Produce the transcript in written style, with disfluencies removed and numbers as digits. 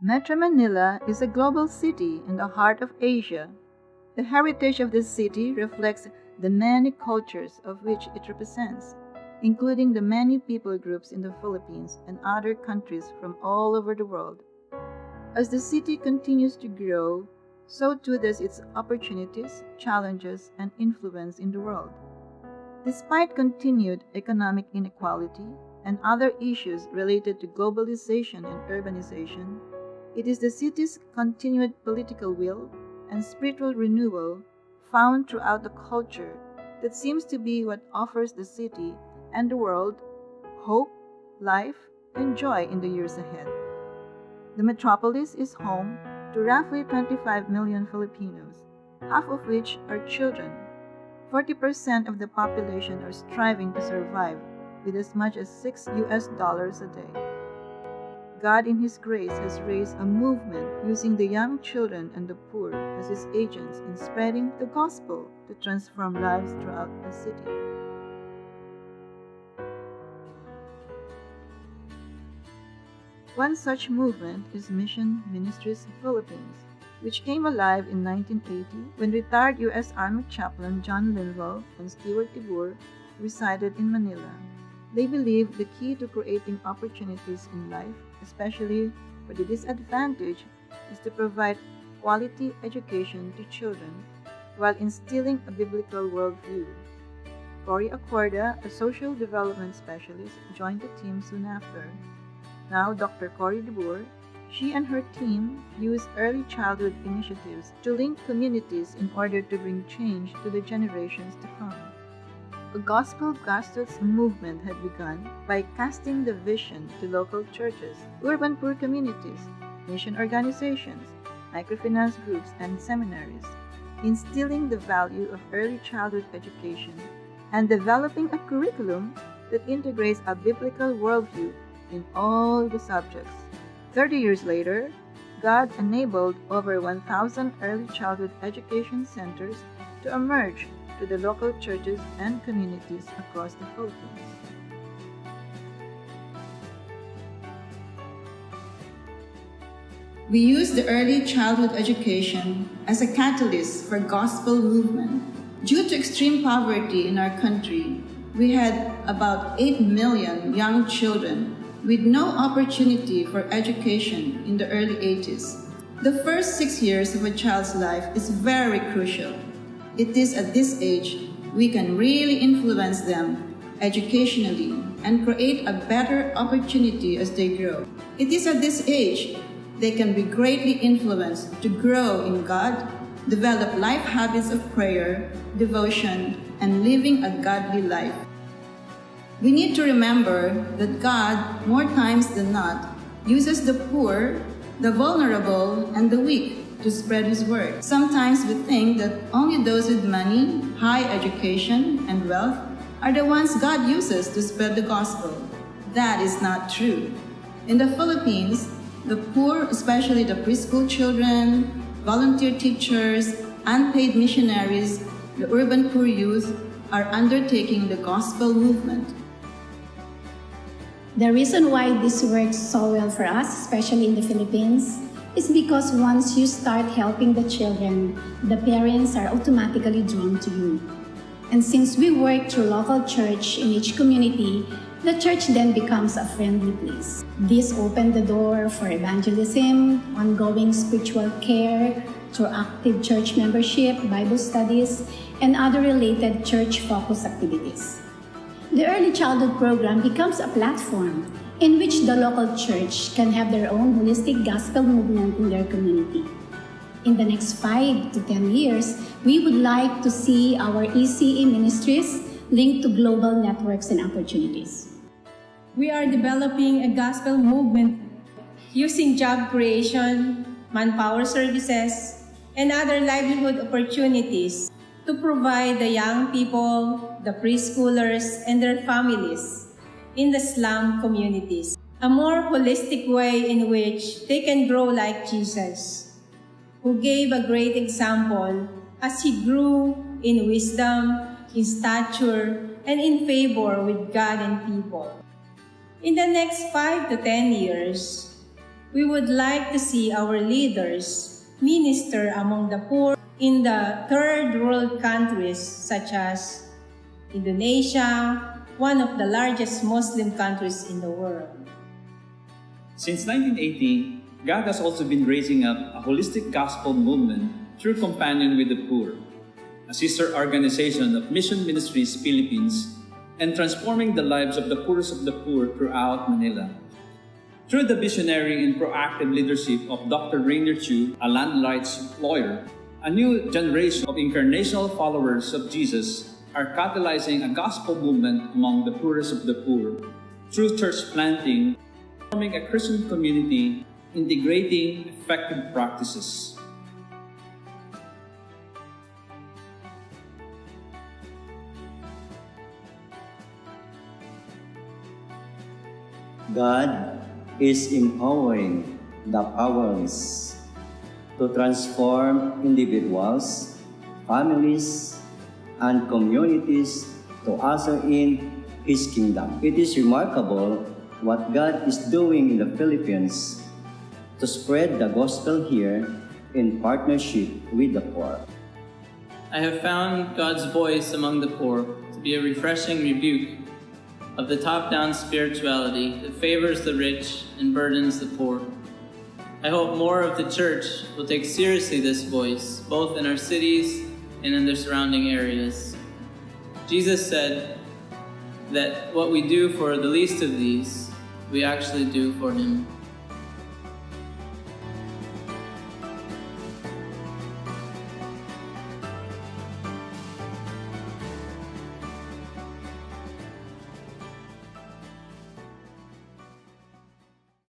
Metro Manila is a global city in the heart of Asia. The heritage of this city reflects the many cultures of which it represents, including the many people groups in the Philippines and other countries from all over the world. As the city continues to grow, so too does its opportunities, challenges, and influence in the world. Despite continued economic inequality and other issues related to globalization and urbanization, it is the city's continued political will and spiritual renewal found throughout the culture that seems to be what offers the city and the world hope, life, and joy in the years ahead. The metropolis is home to roughly 25 million Filipinos, half of which are children. 40% of the population are striving to survive with as much as $6 a day. God in His grace has raised a movement using the young children and the poor as His agents in spreading the gospel to transform lives throughout the city. One such movement is Ministries Philippines, which came alive in 1980 when retired U.S. Army chaplain John Linville and Stewart Tibur resided in Manila. They believe the key to creating opportunities in life, especially for the disadvantaged, is to provide quality education to children while instilling a biblical worldview. Cory Accorda, a social development specialist, joined the team soon after. Now Dr. Cory DeBoer, she and her team use early childhood initiatives to link communities in order to bring change to the generations to come. A gospel grassroots movement had begun by casting the vision to local churches, urban poor communities, mission organizations, microfinance groups, and seminaries, instilling the value of early childhood education and developing a curriculum that integrates a biblical worldview in all the subjects. 30 years later, God enabled over 1,000 early childhood education centers to emerge to the local churches and communities across the Philippines. We use the early childhood education as a catalyst for gospel movement. Due to extreme poverty in our country, we had about 8 million young children with no opportunity for education in the early 80s. The first 6 years of a child's life is very crucial. It is at this age we can really influence them educationally and create a better opportunity as they grow. It is at this age they can be greatly influenced to grow in God, develop life habits of prayer, devotion, and living a godly life. We need to remember that God, more times than not, uses the poor, the vulnerable, and the weak to spread His word. Sometimes we think that only those with money, high education, and wealth are the ones God uses to spread the gospel. That is not true. In the Philippines, the poor, especially the preschool children, volunteer teachers, unpaid missionaries, the urban poor youth, are undertaking the gospel movement. The reason why this works so well for us, especially in the Philippines, is because once you start helping the children, the parents are automatically drawn to you. And since we work through local church in each community, the church then becomes a friendly place. This opened the door for evangelism, ongoing spiritual care, through active church membership, Bible studies, and other related church-focused activities. The early childhood program becomes a platform in which the local church can have their own holistic gospel movement in their community. In the next 5 to 10 years, we would like to see our ECE ministries linked to global networks and opportunities. We are developing a gospel movement using job creation, manpower services, and other livelihood opportunities to provide the young people, the preschoolers, and their families in the slum communities a more holistic way in which they can grow like Jesus, who gave a great example as He grew in wisdom, in stature, and in favor with God and people. In the next 5 to 10 years, We would like to see our leaders minister among the poor in the third world countries such as Indonesia, one of the largest Muslim countries in the world. Since 1980, God has also been raising up a holistic gospel movement through Companion with the Poor, a sister organization of Mission Ministries Philippines, and transforming the lives of the poorest of the poor throughout Manila. Through the visionary and proactive leadership of Dr. Rainier Chu, a land rights lawyer, a new generation of incarnational followers of Jesus are catalyzing a gospel movement among the poorest of the poor through church planting, forming a Christian community, integrating effective practices. God is empowering the powerless to transform individuals, families, and communities to usher in His kingdom. It is remarkable what God is doing in the Philippines to spread the gospel here in partnership with the poor. I have found God's voice among the poor to be a refreshing rebuke of the top-down spirituality that favors the rich and burdens the poor. I hope more of the church will take seriously this voice, both in our cities and in their surrounding areas. Jesus said that what we do for the least of these, we actually do for Him.